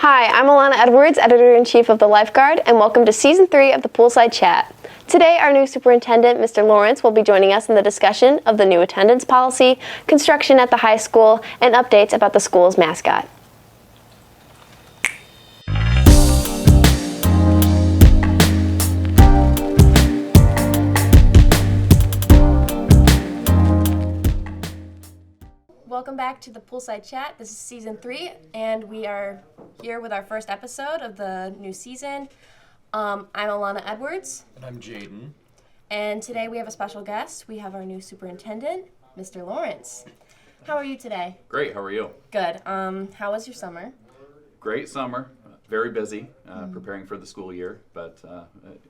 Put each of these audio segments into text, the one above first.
Hi, I'm Alana Edwards, Editor-in-Chief of The Lifeguard, and welcome to Season 3 of the Poolside Chat. Today, our new superintendent, Mr. Lawrence, will be joining us in the discussion of the new attendance policy, construction at the high school, and updates about the school's mascot. Welcome back to the Poolside Chat. This is Season 3, and we are here with our first episode of the new season. I'm Alana Edwards. And I'm Jaden. And today we have a special guest. We have our new superintendent, Mr. Lawrence. How are you today? Great, how are you? Good. How was your summer? Great summer, very busy, preparing for the school year, but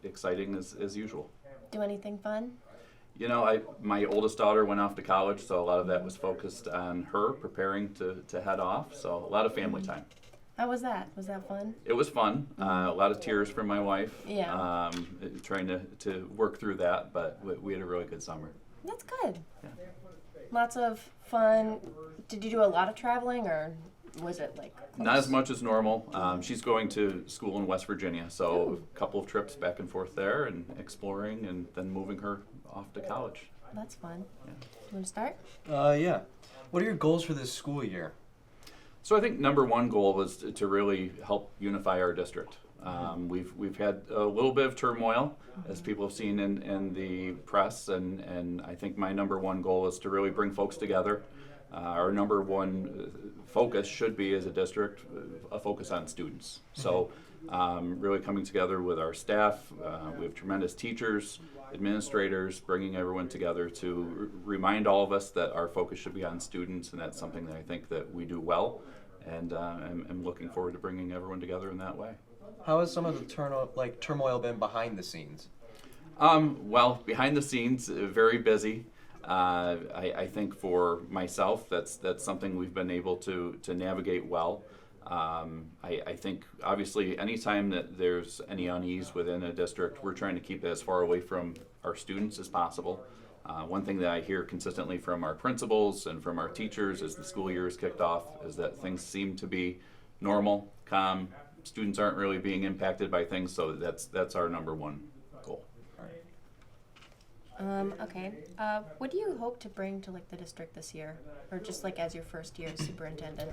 exciting as usual. Do anything fun? You know, my oldest daughter went off to college, so a lot of that was focused on her preparing to head off, so a lot of family time. How was that? Was that fun? It was fun. A lot of tears from my wife. Yeah. Trying to work through that, but we had a really good summer. That's good. Yeah. Lots of fun. Did you do a lot of traveling, or was it like close? Not as much as normal. She's going to school in West Virginia, so a couple of trips back and forth there and exploring and then moving her off to college. That's fun. Yeah. Do you want to start? Yeah. What are your goals for this school year? So I think number one goal was to really help unify our district. We've had a little bit of turmoil, as people have seen in the press, and I think my number one goal is to really bring folks together. Our number one focus should be, as a district, a focus on students. So really coming together with our staff. We have tremendous teachers, administrators, bringing everyone together to remind all of us that our focus should be on students, and that's something that I think that we do well, and I'm looking forward to bringing everyone together in that way. How has some of the turmoil been behind the scenes? Well, behind the scenes, very busy. I think for myself, that's something we've been able to navigate well. I think obviously anytime that there's any unease within a district, we're trying to keep it as far away from our students as possible. One thing that I hear consistently from our principals and from our teachers as the school year is kicked off is that things seem to be normal, calm. Students aren't really being impacted by things, so that's our number one goal. Okay. What do you hope to bring to the district this year, or just as your first year as superintendent?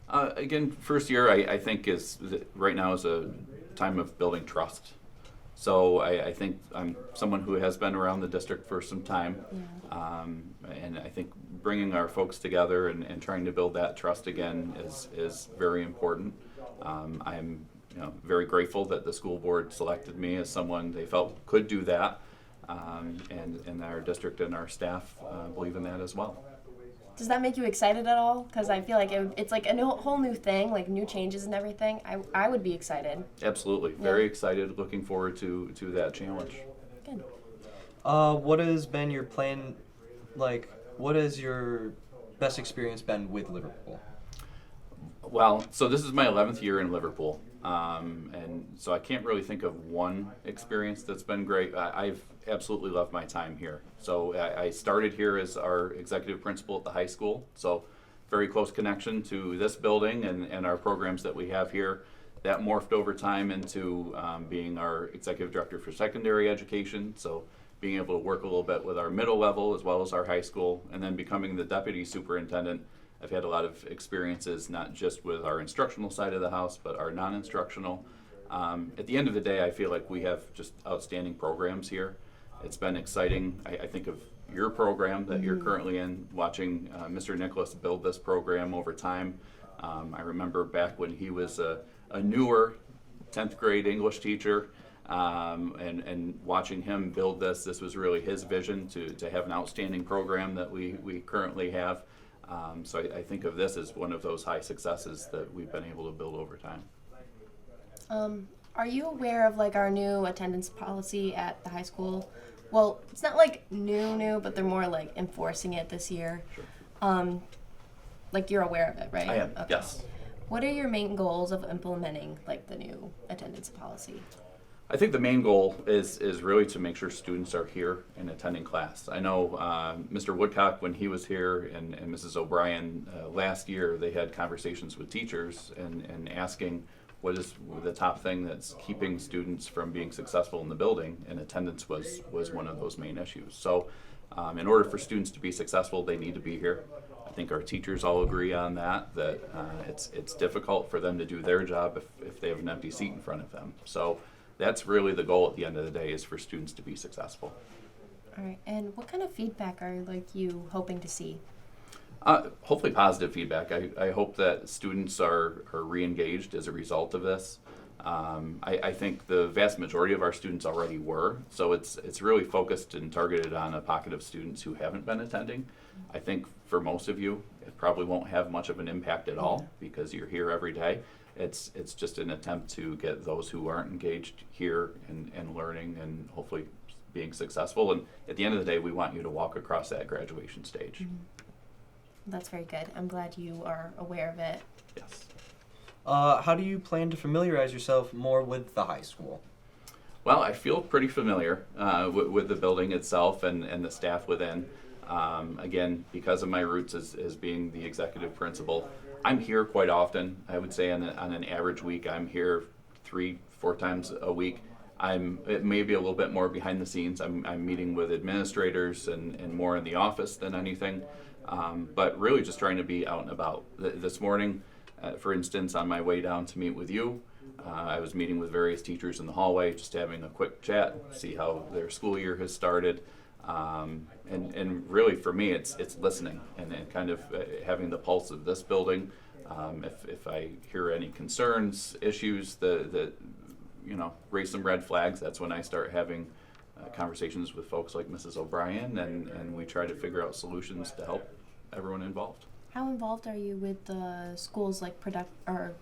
Again, first year I think right now is a time of building trust. So I think I'm someone who has been around the district for some time, and I think bringing our folks together and trying to build that trust again is very important. I'm very grateful that the school board selected me as someone they felt could do that. And our district and our staff believe in that as well. Does that make you excited at all? Because I feel like it's like a whole new thing, new changes and everything. I would be excited. Absolutely. Yeah. Very excited, looking forward to that challenge. Good. What has been your plan, what has your best experience been with Liverpool? Well, so this is my 11th year in Liverpool. And so I can't really think of one experience that's been great. I've absolutely loved my time here. So I started here as our executive principal at the high school. So very close connection to this building and our programs that we have here. That morphed over time into being our executive director for secondary education. So being able to work a little bit with our middle level as well as our high school, and then becoming the deputy superintendent. I've had a lot of experiences, not just with our instructional side of the house, but our non-instructional. At the end of the day, I feel like we have just outstanding programs here. It's been exciting. I think of your program that you're currently in, watching Mr. Nicholas build this program over time. I remember back when he was a newer 10th grade English teacher, and watching him build this was really his vision to have an outstanding program that we currently have. So I think of this as one of those high successes that we've been able to build over time. Are you aware of our new attendance policy at the high school? Well, it's not new, but they're more enforcing it this year. Sure. You're aware of it, right? I am, Okay. yes. What are your main goals of implementing the new attendance policy? I think the main goal is really to make sure students are here and attending class. I know Mr. Woodcock, when he was here, and Mrs. O'Brien last year, they had conversations with teachers and asking what is the top thing that's keeping students from being successful in the building, and attendance was one of those main issues. So in order for students to be successful, they need to be here. I think our teachers all agree on that it's difficult for them to do their job if they have an empty seat in front of them. So that's really the goal at the end of the day, is for students to be successful. All right, and what kind of feedback are you hoping to see? Hopefully positive feedback. I hope that students are re-engaged as a result of this. I think the vast majority of our students already were, so it's really focused and targeted on a pocket of students who haven't been attending. I think for most of you, it probably won't have much of an impact at all because you're here every day. It's just an attempt to get those who aren't engaged here and learning and hopefully being successful. And at the end of the day, we want you to walk across that graduation stage. Mm-hmm. That's very good. I'm glad you are aware of it. Yes. How do you plan to familiarize yourself more with the high school? Well, I feel pretty familiar with the building itself and the staff within. Again, because of my roots as being the executive principal, I'm here quite often. I would say on an average week, I'm here 3-4 times a week. It may be a little bit more behind the scenes. I'm meeting with administrators and more in the office than anything, but really just trying to be out and about. This morning, for instance, on my way down to meet with you, I was meeting with various teachers in the hallway, just having a quick chat, see how their school year has started. And really for me, it's listening and kind of having the pulse of this building. If I hear any concerns, issues that raise some red flags, that's when I start having conversations with folks like Mrs. O'Brien, and we try to figure out solutions to help everyone involved. How involved are you with the school's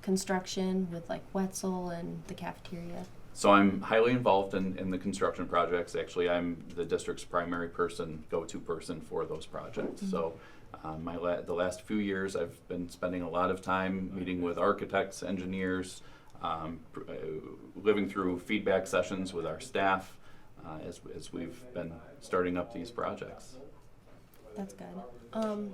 construction with Wetzel and the cafeteria? So I'm highly involved in the construction projects. Actually, I'm the district's primary go-to person for those projects. Mm-hmm. So the last few years, I've been spending a lot of time meeting with architects, engineers, living through feedback sessions with our staff as we've been starting up these projects. That's good.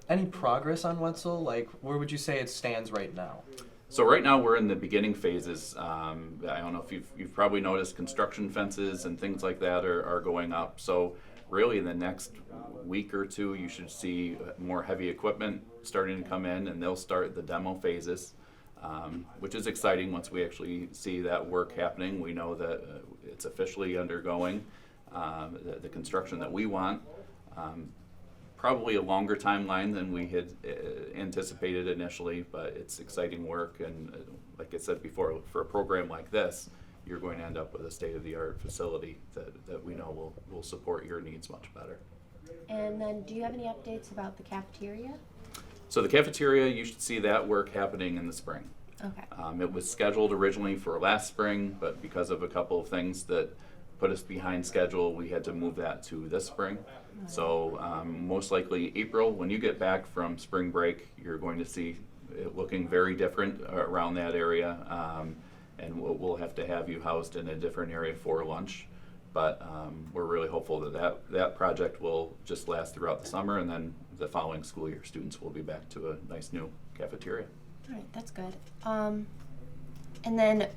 Any progress on Wetzel? Where would you say it stands right now? So right now we're in the beginning phases. I don't know if you've probably noticed construction fences and things like that are going up. So really in the next week or two, you should see more heavy equipment starting to come in, and they'll start the demo phases, which is exciting. Once we actually see that work happening, we know that it's officially undergoing the construction that we want. Probably a longer timeline than we had anticipated initially, but it's exciting work. And like I said before, for a program like this, you're going to end up with a state-of-the-art facility that we know will support your needs much better. And then do you have any updates about the cafeteria? So the cafeteria, you should see that work happening in the spring. Okay. It was scheduled originally for last spring, but because of a couple of things that put us behind schedule, we had to move that to this spring. So most likely April, when you get back from spring break, you're going to see it looking very different around that area, and we'll have to have you housed in a different area for lunch. But we're really hopeful that project will just last throughout the summer, and then the following school year, students will be back to a nice new cafeteria. All right, that's good. And then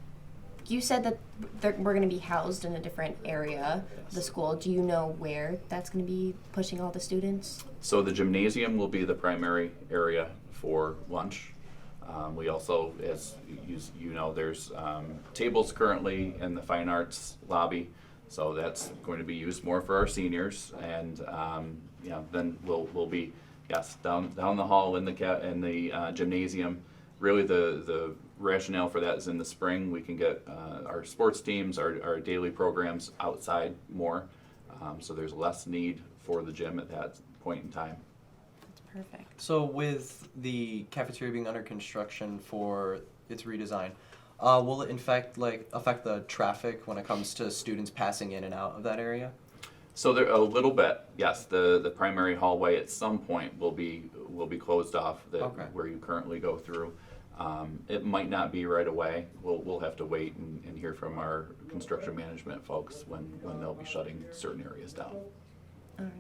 you said that we're going to be housed in a different area of the school. Do you know where that's going to be pushing all the students? So the gymnasium will be the primary area for lunch. We also, as you know, there's tables currently in the fine arts lobby, so that's going to be used more for our seniors. And then we'll be down the hall in the gymnasium. Really, the rationale for that is in the spring we can get our sports teams, our daily programs outside more, so there's less need for the gym at that point in time. That's perfect. So with the cafeteria being under construction for its redesign, will it in fact affect the traffic when it comes to students passing in and out of that area? So there a little bit, yes. The primary hallway at some point will be closed off where you currently go through. It might not be right away. We'll have to wait and hear from our construction management folks when they'll be shutting certain areas down. All right.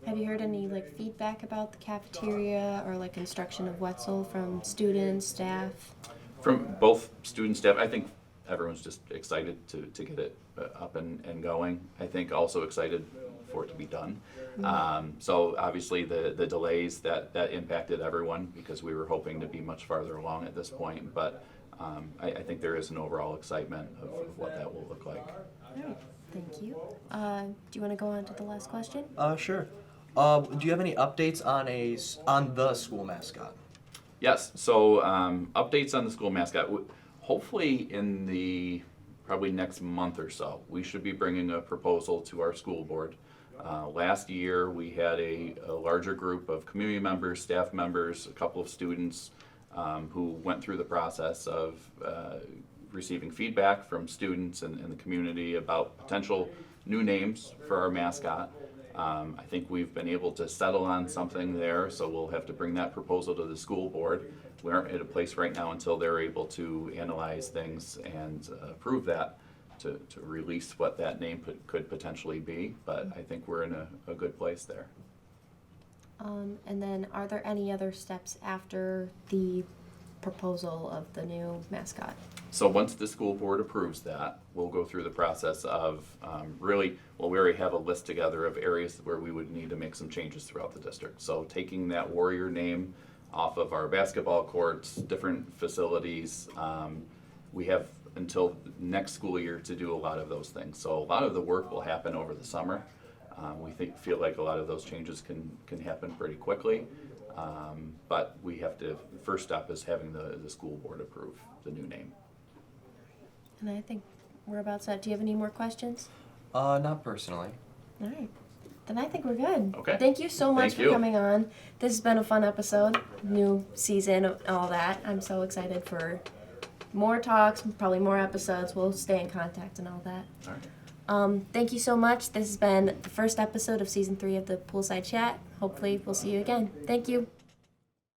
Have you heard any feedback about the cafeteria or construction of Wetzel from students, staff? From both student staff, I think everyone's just excited to get it up and going. I think also excited for it to be done. So obviously the delays that impacted everyone because we were hoping to be much farther along at this point, but I think there is an overall excitement of what that will look like. All right, thank you. Do you want to go on to the last question? Sure. Do you have any updates on the school mascot? Yes, so updates on the school mascot. Hopefully in the probably next month or so, we should be bringing a proposal to our school board. Last year, we had a larger group of community members, staff members, a couple of students who went through the process of receiving feedback from students and the community about potential new names for our mascot. I think we've been able to settle on something there, so we'll have to bring that proposal to the school board. We aren't at a place right now until they're able to analyze things and approve that to release what that name could potentially be, but I think we're in a good place there. And then are there any other steps after the proposal of the new mascot? So once the school board approves that, we'll go through the process of we already have a list together of areas where we would need to make some changes throughout the district. So taking that Warrior name off of our basketball courts, different facilities, we have until next school year to do a lot of those things. So a lot of the work will happen over the summer. We feel like a lot of those changes can happen pretty quickly. But we have to, first step is having the school board approve the new name. And I think we're about set. Do you have any more questions? Not personally. All right. Then I think we're good. Okay. Thank you so much Thank for you. coming on. This has been a fun episode, new season, and all that. I'm so excited for more talks, probably more episodes. We'll stay in contact and all that. All right. Thank you so much. This has been the first episode of season 3 of the Poolside Chat. Hopefully we'll see you again. Thank you.